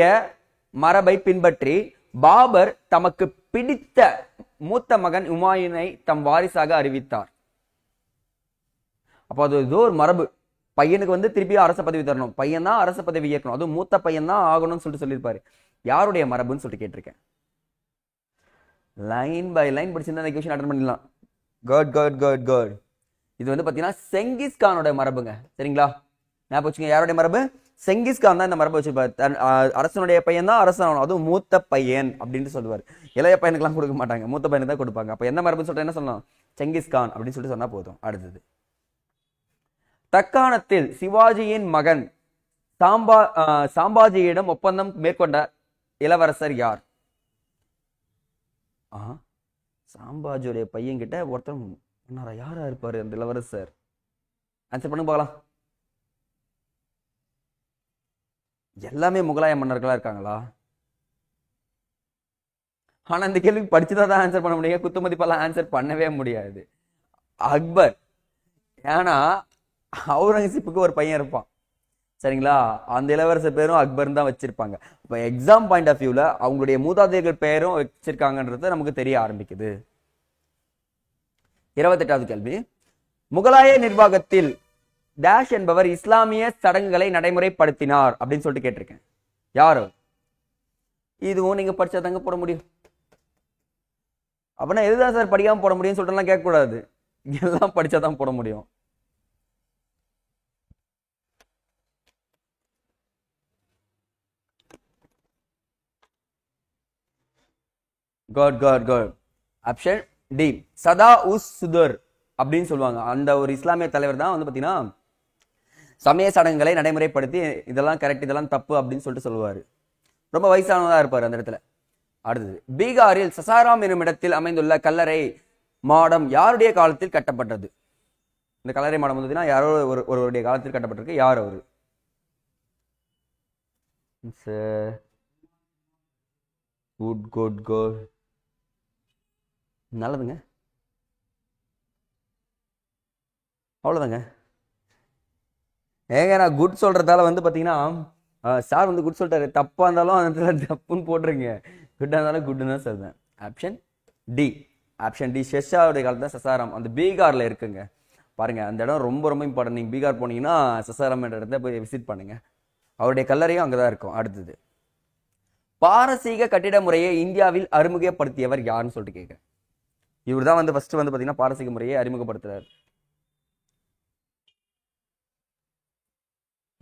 மரபை பின்பற்றி பாபர் தமக்கு பிடித்த மூத்த மகன் உமாயூனை தம் வாரிசாக அறிவித்தார்? அப்போ அது ஏதோ ஒரு மரபு, பையனுக்கு வந்து திருப்பி அரச பதவி தரணும், பையன் தான் அரச பதவி ஏற்கணும், அதுவும் மூத்த பையன் தான் ஆகணும்னு சொல்லிட்டு சொல்லியிருப்பாரு. யாருடைய மரபுன்னு சொல்லிட்டு கேட்டிருக்கேன். லைன் பை லைன் படிச்சிருந்தா இந்த கொஸ்டின் அட்டெண்ட் பண்ணிடலாம். Good good good good. இது வந்து பாத்தீங்கன்னா செங்கிஸ்கானோட மரபுங்க, சரிங்களா? ஞாபகம் வச்சுங்க, யாருடைய மரபு? செங்கிஸ்கான் தான் இந்த மரபு வச்சிருப்பாரு. அரசனுடைய பையன் தான் அரசன், அதுவும் மூத்த பையன் அப்படின்னு சொல்லுவார். இளைய பையனுக்குலாம் கொடுக்க மாட்டாங்க, மூத்த பையனுக்கு தான் கொடுப்பாங்க. அப்ப என்ன மரபுன்னு சொல்லிட்டு என்ன சொல்லணும்? செங்கிஸ்கான் அப்படின்னு சொல்லிட்டு சொன்னா போதும். அடுத்தது, தக்காணத்தில் சிவாஜியின் மகன் சாம்பாஜியிடம் ஒப்பந்தம் மேற்கொண்ட இளவரசர் யார்? சாம்பாஜியுடைய பையன் கிட்ட ஒருத்தர் யாரா இருப்பாரு அந்த இளவரசர்? ஆன்சர் பண்ணு பார்க்கலாம். எல்லாமே முகலாய மன்னர்களா இருக்காங்களா? ஆனா இந்த கேள்விக்கு படிச்சுதான் ஆன்சர் பண்ண முடியும், குத்து மதிப்பெல்லாம் ஆன்சர் பண்ணவே முடியாது. அக்பர். ஏன்னா அவுரங்கசீப்புக்கு ஒரு பையன் இருப்பான், சரிங்களா? அந்த இளவரசர் பேரும் அக்பர் தான் வச்சிருப்பாங்க. இப்போ எக்ஸாம் பாயிண்ட் ஆஃப் வியூல அவங்களுடைய மூதாதையர்கள் பேரும் வச்சிருக்காங்கன்றது நமக்கு தெரிய ஆரம்பிக்குது. 28வது கேள்வி, முகலாய நிர்வாகத்தில் டேஷ் என்பவர் இஸ்லாமிய சடங்குகளை நடைமுறைப்படுத்தினார் அப்படின்னு சொல்லிட்டு கேட்டிருக்கேன். யாரு? இதுவும் நீங்க படிச்சாதாங்க போட முடியும். அப்படின்னா எதுதான் சார் படிக்காம போட முடியும்னு சொல்லிட்டு கேட்க கூடாது, எல்லாம் படிச்சாதான் போட முடியும். Good good good. Option D, சதா உஸ் சுதர் அப்படின்னு சொல்லுவாங்க. அந்த ஒரு இஸ்லாமிய தலைவர் தான் வந்து பாத்தீங்கன்னா சமய சடங்குகளை நடைமுறைப்படுத்தி இதெல்லாம் கரெக்ட், இதெல்லாம் தப்பு அப்படின்னு சொல்லிட்டு சொல்லுவாரு. ரொம்ப வயசானதா இருப்பாரு அந்த இடத்துல. அடுத்தது, பீகாரில் சசாராம் என்னும் இடத்தில் அமைந்துள்ள கல்லறை மாடம் யாருடைய காலத்தில் கட்டப்பட்டது? இந்த கல்லறை மாடம் வந்து யாரோ ஒருவருடைய காலத்தில் கட்டப்பட்டிருக்கு. யார் அவரு? குட் குட் குட், நல்லதுங்க, அவ்வளவுதாங்க. ஏங்க நான் குட் சொல்றதால வந்து பாத்தீங்கன்னா சார் வந்து குட் சொல்லிட்டாரு, தப்பா இருந்தாலும் அந்த தப்புன்னு போட்டுருங்க, குட்டா இருந்தாலும் குட்னு தான் சொல்றேன். ஆப்ஷன் டி, ஆப்ஷன் டி, ஷெர்ஷாவுடைய காலத்துல தான் சசாராம் அந்த பீகார்ல இருக்குங்க. பாருங்க அந்த இடம் ரொம்ப ரொம்ப இம்பார்ட்டன்ட். நீங்க பீகார் போனீங்கன்னா சசாராம் என்ற இடத்த போய் விசிட் பண்ணுங்க, அவருடைய கல்லறையும் அங்கதான் இருக்கும். அடுத்தது, பாரசீக கட்டிட முறையை இந்தியாவில் அறிமுகப்படுத்தியவர் யாருன்னு சொல்லிட்டு கேட்க. இவர் தான் வந்து ஃபர்ஸ்ட் வந்து பாத்தீங்கன்னா பாரசீக முறையை அறிமுகப்படுத்துறாரு.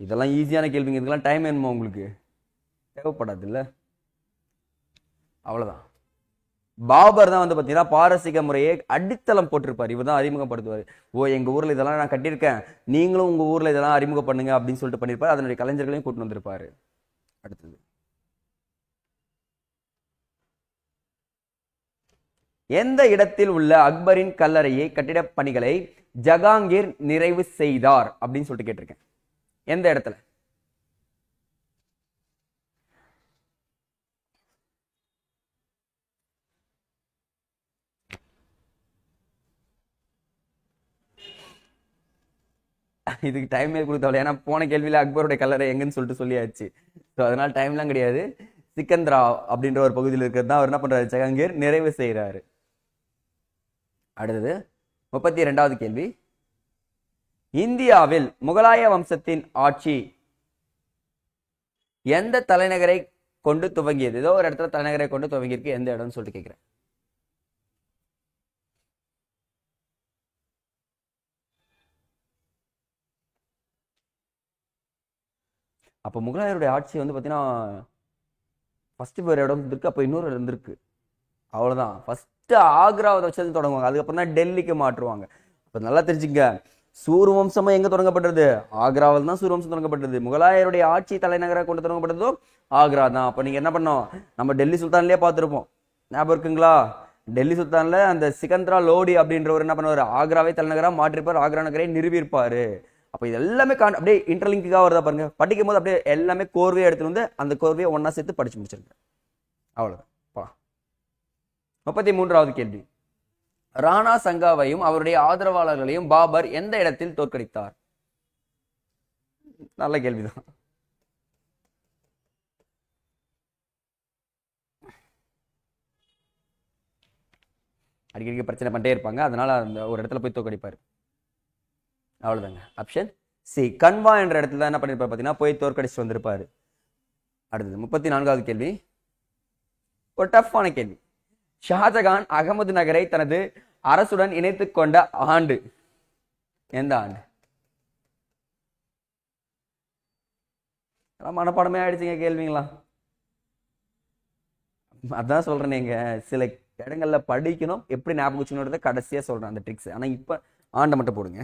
இதெல்லாம் ஈஸியான கேள்விங்க, இதுக்கெல்லாம் டைம் வேணுமா உங்களுக்கு? தேவைப்படாது இல்ல, அவ்வளவுதான். பாபர் தான் வந்து பாத்தீங்கன்னா பாரசீக முறையை அடித்தளம் போட்டிருப்பாரு, இவர் தான் அறிமுகப்படுத்துவார். ஓ எங்க ஊர்ல இதெல்லாம் நான் கட்டியிருக்கேன், நீங்களும் உங்க ஊர்ல இதெல்லாம் அறிமுகம் பண்ணுங்க அப்படின்னு சொல்லிட்டு பண்ணிருப்பாரு. அதனுடைய கலைஞர்களையும் கூட்டு வந்திருப்பாரு. அடுத்தது, எந்த இடத்தில் உள்ள அக்பரின் கல்லறையை கட்டிட பணிகளை ஜகாங்கீர் நிறைவு செய்தார் அப்படின்னு சொல்லிட்டு கேட்டிருக்கேன். எந்த இடத்துல? இதுக்கு டைமே கொடுத்தாலும், ஏன்னா போன கேள்வியில அக்பருடைய கல்லறை எங்கன்னு சொல்லிட்டு சொல்லியாச்சு. ஸோ அதனால டைம்லாம் கிடையாது. சிக்கந்திரா அப்படின்ற ஒரு பகுதியில் இருக்கிறது தான் அவர் என்ன பண்றாரு, ஜஹாங்கீர் நிறைவு செய்யறாரு. அடுத்தது 32வது கேள்வி. இந்தியாவில் முகலாய வம்சத்தின் ஆட்சி எந்த தலைநகரை கொண்டு துவங்கியது? ஏதோ ஒரு இடத்துல தலைநகரை கொண்டு துவங்கியிருக்கு, எந்த இடம்னு சொல்லிட்டு கேட்கிறேன். அப்ப முகலாயருடைய ஆட்சி வந்து பாத்தீங்கன்னா ஃபர்ஸ்ட் ஒரு இடம் இருக்கு, அப்ப இன்னொரு இடம் இருந்திருக்கு. அவ்வளவுதான். ஃபர்ஸ்ட் ஆக்ராவை வச்சது தொடங்குவாங்க, அதுக்கப்புறம் தான் டெல்லிக்கு மாற்றுவாங்க. அப்ப நல்லா தெரிஞ்சுங்க, சூர் வம்சம் எங்க தொடங்கப்பட்டது? ஆக்ராவில் தான் சூர் வம்சம் தொடங்கப்பட்டது. முகலாயருடைய ஆட்சி தலைநகரை கொண்டு தொடங்கப்பட்டதோ ஆக்ரா தான். அப்ப நீங்க என்ன பண்ணோம், நம்ம டெல்லி சுல்தான்லயே பார்த்திருப்போம், ஞாபகம் இருக்குங்களா? டெல்லி சுல்தான்ல அந்த சிகந்திரா லோடி அப்படின்றவர் என்ன பண்ணுவாரு, ஆக்ராவை தலைநகரா மாற்றிருப்பார், ஆக்ரா நகரை நிறுவியிருப்பாரு. அப்ப இது எல்லாமே அப்படியே இன்டர்லிங்கா வருதா பாருங்க. படிக்கும் போது அப்படியே எல்லாமே கோர்வையை எடுத்துட்டு வந்து அந்த கோர்வையை ஒன்னா சேர்த்து படிச்சு முடிச்சிருங்க. அவ்வளவுதான். 33வது கேள்வி. ராணா சங்காவையும் அவருடைய ஆதரவாளர்களையும் பாபர் எந்த இடத்தில் தோற்கடித்தார்? நல்ல கேள்விதான். அடிக்கடி பிரச்சனை பண்ணிட்டே இருப்பாங்க, அதனால அந்த ஒரு இடத்துல போய் தோற்கடிப்பாரு. அவ்வளவுதாங்க. ஆப்ஷன் சி, கன்வா என்ற இடத்துல தான் என்ன பண்ணிருப்பாரு பாத்தீங்கன்னா, போய் தோற்கடிச்சு வந்திருப்பாரு. அடுத்தது 34வது கேள்வி, ஒரு டஃப்பான கேள்வி. ஷாஜகான் அகமது நகரை தனது அரசுடன் இணைத்துக் கொண்ட ஆண்டு எந்த ஆண்டு? மனப்பாடமே ஆயிடுச்சுங்க கேள்விங்களா. அதான் சொல்றேன், நீங்க சில இடங்கள்ல படிக்கணும், எப்படி ஞாபகம் வச்சுக்கணுன்றத கடைசியா சொல்றேன் அந்த ட்ரிக்ஸ். ஆனா இப்ப ஆண்டை மட்டும் போடுங்க.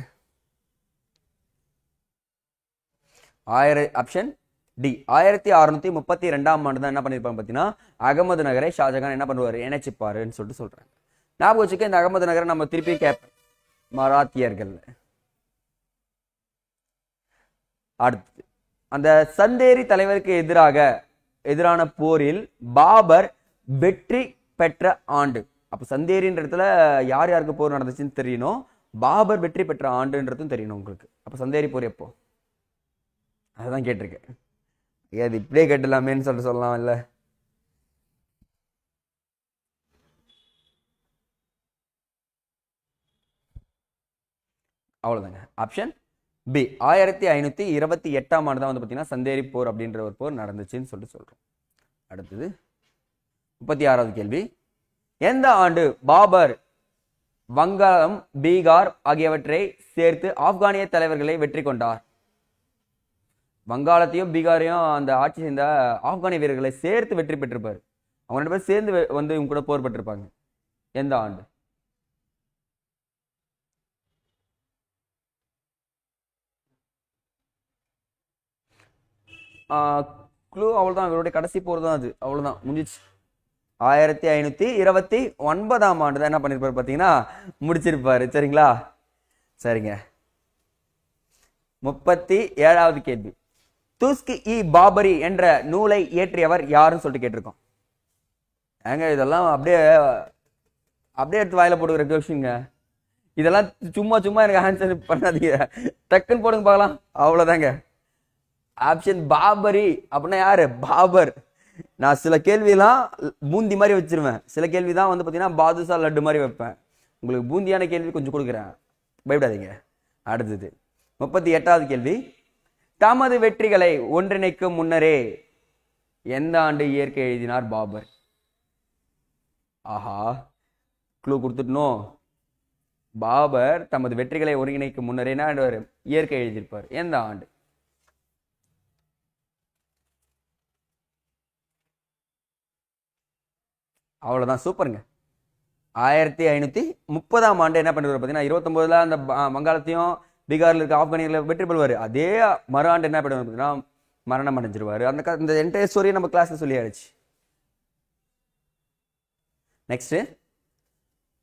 ஆப்ஷன் டி, 1632ஆம் ஆண்டு தான் என்ன பண்ணிருப்பாங்க பாத்தீங்கன்னா, அகமது நகரை ஷாஜகான் என்ன பண்ணுவாரு, இணைச்சிப்பாருன்னு சொல்லிட்டு சொல்றாங்க. ஞாபகம் வச்சுக்க, இந்த அகமது நகரை நம்ம திருப்பி கேட்போம் மராத்தியர்கள். அடுத்து, அந்த சந்தேரி தலைவருக்கு எதிரான போரில் பாபர் வெற்றி பெற்ற ஆண்டு. அப்ப சந்தேரின்ற இடத்துல யார் யாருக்கு போர் நடந்துச்சுன்னு தெரியணும், பாபர் வெற்றி பெற்ற ஆண்டுன்றதும் தெரியணும் உங்களுக்கு. அப்ப சந்தேரி போர் எப்போ, அதான் கேட்டிருக்கேன். அது இப்படியே கேட்டலாமேன்னு சொல்லலாம் இல்ல. அவ்வளவுதாங்க. ஆப்ஷன் பி, 1528ஆம் ஆண்டு தான் வந்து பாத்தீங்கன்னா சந்தேரி போர் அப்படின்ற ஒரு போர் நடந்துச்சுன்னு சொல்லிட்டு சொல்றோம். அடுத்தது 36வது கேள்வி. எந்த ஆண்டு பாபர் வங்காளம், பீகார் ஆகியவற்றை சேர்த்து ஆப்கானிய தலைவர்களை வெற்றி கொண்டார்? வங்காளத்தையும் பீகாரையும் அந்த ஆட்சி செய்த ஆப்கானிய வீரர்களை சேர்த்து வெற்றி பெற்றிருப்பாரு. அவங்க 2 பேரும் சேர்ந்து வந்து இவங்க கூட போர் பெற்றிருப்பாங்க. எந்த ஆண்டு? க்ளூ அவ்வளவுதான், இவருடைய கடைசி போர் தான் அது, அவ்வளவுதான், முடிஞ்சிச்சு. 1529ஆம் ஆண்டு தான் என்ன பண்ணிருப்பாரு பாத்தீங்கன்னா, முடிச்சிருப்பாரு. சரிங்களா? சரிங்க. 37வது கேள்வி. துஸ்க்-இ-பாபரி என்ற நூலை இயற்றியவர் யாருன்னு சொல்லிட்டு கேட்டிருக்கோம். ஏங்க இதெல்லாம் அப்படியே எடுத்து வாயில போடுகிற கொஸ்டின்ங்க. இதெல்லாம் சும்மா எனக்கு ஆன்சர் பண்ணாதீங்க, டக்குன்னு போடுங்க பார்க்கலாம். அவ்வளவுதாங்க. ஆப்ஷன் பாபரி அப்படின்னா யாரு? பாபர். நான் சில கேள்வியெல்லாம் பூந்தி மாதிரி வச்சிருவேன், சில கேள்விதான் வந்து பாத்தீங்கன்னா பாதுஷா லட்டு மாதிரி வைப்பேன். உங்களுக்கு பூந்தியான கேள்வி கொஞ்சம் கொடுக்குறேன், பயப்படாதீங்க. அடுத்தது 38வது கேள்வி. தமது வெற்றிகளை ஒன்றிணைக்கும் முன்னரே எந்த ஆண்டு இயற்கை எழுதினார் பாபர்? ஆஹா, க்ளூ கொடுத்துட்டோம். பாபர் தமது வெற்றிகளை ஒருங்கிணைக்கும் முன்னரே என்ன இயற்கை எழுதியிருப்பார், எந்த ஆண்டு? அவ்வளவுதான், சூப்பருங்க. 1530ஆம் ஆண்டு என்ன பண்ணுவார் பாத்தீங்கன்னா, 29ல அந்த வங்காளத்தையும் பீகார்ல இருக்க ஆப்கானியர்களை வெற்றி பெறுவாரு. அதே மறு ஆண்டு என்ன பண்ணுவார் பாத்தீங்கன்னா, மரணம் அடைஞ்சிருவாரு. அந்த என்டையர் ஸ்டோரியை நம்ம கிளாஸ்ல சொல்லியாச்சு. நெக்ஸ்ட்,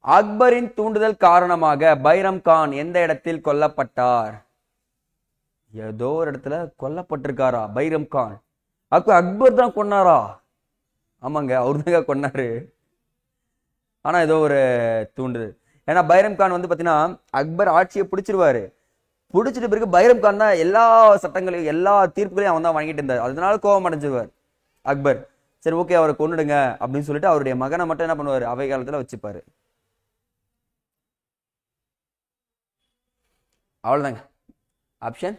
அக்பரின் தூண்டுதல் காரணமாக பைரம் கான் எந்த இடத்தில் கொல்லப்பட்டார்? ஏதோ ஒரு இடத்துல கொல்லப்பட்டிருக்காரா பைரம் கான்? அக்பர் தான் கொன்னாரா? ஆமாங்க, அவரு தான் கொன்னாரு. ஆனா ஏதோ ஒரு தூண்டுதல். ஏன்னா பைரம் கான் வந்து பாத்தீங்கன்னா அக்பர் ஆட்சியை பிடிச்சிருவாரு, பிடிச்சிட்டு பிறகு பைரம் கான் தான் எல்லா சட்டங்களையும் எல்லா தீர்ப்புகளையும் அவன் தான் வாங்கிட்டு இருந்தார். அதனால கோபம் அடைஞ்சுவார் அக்பர். சரி ஓகே அவரை கொன்னுடுங்க அப்படின்னு சொல்லிட்டு அவருடைய மகனை மட்டும் என்ன பண்ணுவார், அவை காலத்துல வச்சுப்பாரு. அவ்வளவுதாங்க. Option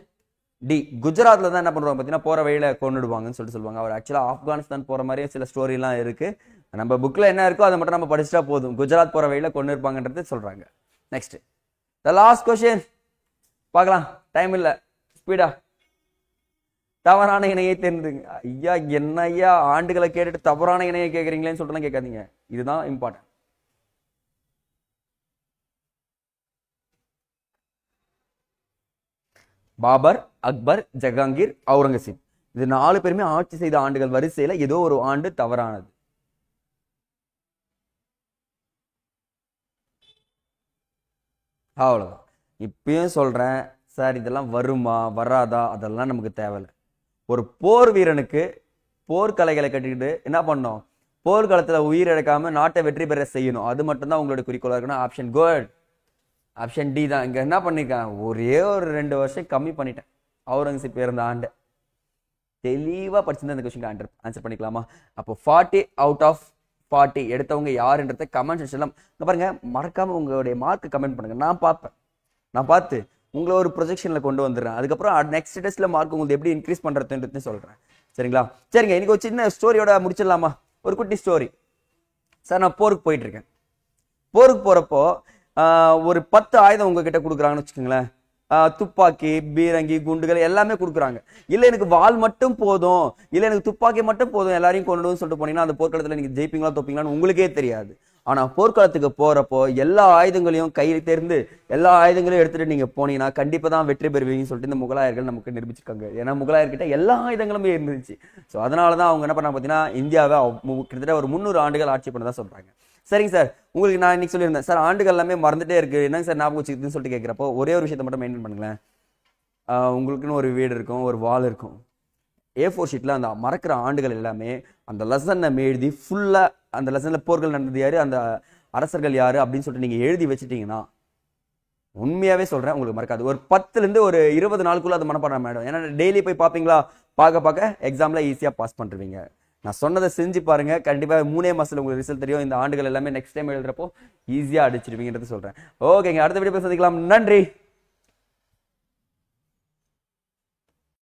D. குஜராத்ல தான் என்ன பண்ணுவாங்க பார்த்தீங்கன்னா போற வழியில கொண்டுடுவாங்கன்னு சொல்லுவாங்க. அவர் ஆக்சுவலா ஆப்கானிஸ்தான் போற மாதிரியே சில ஸ்டோரி எல்லாம் இருக்கு. நம்ம புக்ல என்ன இருக்கோ அதை மட்டும் நம்ம படிச்சுட்டா போதும். குஜராத் போற வழியில கொண்டு இருப்பாங்கன்றது சொல்றாங்க. நெக்ஸ்ட் த லாஸ்ட் கொஸ்டின் பார்க்கலாம். டைம் இல்ல, ஸ்பீடா. தவறான இணையை தேர்ந்துங்க. ஐயா என்ன ஐயா ஆண்டுகளை கேட்டுட்டு தவறான இணையை கேட்கறீங்களேன்னு சொல்லிட்டு கேட்காதீங்க. இதுதான் இம்பார்ட்டன்ட். பாபர், அக்பர், ஜஹாங்கீர், அவுரங்கசீப். இது 4 பேருமே ஆட்சி செய்த ஆண்டுகள் வரிசையில ஏதோ ஒரு ஆண்டு தவறானது. அவ்வளவுதான். இப்பயும் சொல்றேன் சார், இதெல்லாம் வருமா வராதா அதெல்லாம் நமக்கு தேவையில்லை. ஒரு போர் வீரனுக்கு போர்க்கலைகளை கட்டிக்கிட்டு என்ன பண்ணோம், போர்க்களத்துல உயிர் இழக்காம நாட்டை வெற்றி பெற செய்யணும். அது மட்டும்தான் உங்களுடைய குறிக்கோளா இருக்கணும். Option good. ஆப்ஷன் டி தான். இங்க என்ன பண்ணிருக்கேன், ஒரே ஒரு 2 வருஷம் கம்மி பண்ணிட்டேன். அவுரங்கசீப் இருந்த ஆண்டு தெளிவா படிச்சிருந்தா இந்த கொஸ்டின் ஆன்சர் பண்ணிக்கலாமா? அப்போ 40 அவுட் ஆஃப் 40 எடுத்தவங்க யாருன்றத கமெண்ட் செக்ஷன்ல பாருங்க. மறக்காம உங்களுடைய மார்க் கமெண்ட் பண்ணுங்க. நான் பார்ப்பேன். நான் பார்த்து உங்களை ஒரு ப்ரொஜெக்ஷன்ல கொண்டு வந்துடுறேன். அதுக்கப்புறம் நெக்ஸ்ட் டெஸ்ட்ல மார்க் உங்களுக்கு எப்படி இன்க்ரீஸ் பண்றதுன்றது சொல்றேன். சரிங்களா? சரிங்க, இன்னைக்கு ஒரு சின்ன ஸ்டோரியோட முடிச்சிடலாமா? ஒரு குட்டி ஸ்டோரி. சார் நான் போருக்கு போயிட்டு இருக்கேன். போருக்கு போறப்போ ஒரு 10 ஆயுதம் உங்ககிட்ட கொடுக்குறாங்கன்னு வச்சுக்கோங்களேன். துப்பாக்கி, பீரங்கி, குண்டுகள் எல்லாமே கொடுக்குறாங்க. இல்ல எனக்கு வாள் மட்டும் போதும், இல்ல எனக்கு துப்பாக்கி மட்டும் போதும், எல்லாரையும் கொண்டுன்னு சொல்லிட்டு போனீங்கன்னா அந்த போர்க்களத்துல நீங்க ஜெயிப்பீங்களா தோப்பீங்களான்னு உங்களுக்கே தெரியாது. ஆனா போர்க்களத்துக்கு போறப்போ எல்லா ஆயுதங்களையும் கையில் தேர்ந்து எல்லா ஆயுதங்களையும் எடுத்துட்டு நீங்க போனீங்கன்னா கண்டிப்பா தான் வெற்றி பெறுவீங்கன்னு சொல்லிட்டு இந்த முகலாயர்கள் நமக்கு நிரூபிச்சிருக்காங்க. ஏன்னா முகலாயர்கிட்ட எல்லா ஆயுதங்களுமே இருந்துச்சு. ஸோ அதனாலதான் அவங்க என்ன பண்ணாங்க பார்த்தீங்கன்னா இந்தியாவை கிட்டத்தட்ட ஒரு 300 ஆண்டுகள் ஆட்சி பண்ணதான் சொல்றாங்க. சரிங்க சார், உங்களுக்கு நான் இன்னைக்கு சொல்லியிருந்தேன் சார் ஆண்டுகள் எல்லாமே மறந்துட்டே இருக்கு, என்னங்க சார் ஞாபகம் வச்சுக்குதுன்னு சொல்லிட்டு கேட்கிறப்போ ஒரே ஒரு விஷயத்தை மட்டும் மெயின்டைன் பண்ணுங்களேன். உங்களுக்குன்னு ஒரு வீடு இருக்கும், ஒரு வால் இருக்கும். A4 ஷீட்ல அந்த மறக்கிற ஆண்டுகள் எல்லாமே அந்த லெசனை எழுதி ஃபுல்லா அந்த லெசன்ல போர்கள் நடந்தது யாரு, அந்த அரசர்கள் யாரு அப்படின்னு சொல்லிட்டு நீங்க எழுதி வச்சுட்டீங்கன்னா உண்மையாவே சொல்றேன் உங்களுக்கு மறக்காது. ஒரு 10 இருந்து ஒரு 20 நாளுக்குள்ள அது மனப்பாடம் ஆயிடும். ஏன்னா டெய்லி போய் பாப்பீங்களா, பார்க்க எக்ஸாம்ல ஈஸியா பாஸ் பண்ணிருவீங்க. நான் சொன்னதை செஞ்சு பாருங்க, கண்டிப்பா 3 மாசத்துல உங்களுக்கு ரிசல்ட் தெரியும். இந்த ஆண்டுகள் எல்லாமே நெக்ஸ்ட் டைம் எழுதுறப்போ ஈஸியா அடிச்சிருவீங்கன்றது சொல்றேன். ஓகேங்க, அடுத்த வீடியோ சந்திக்கலாம். நன்றி.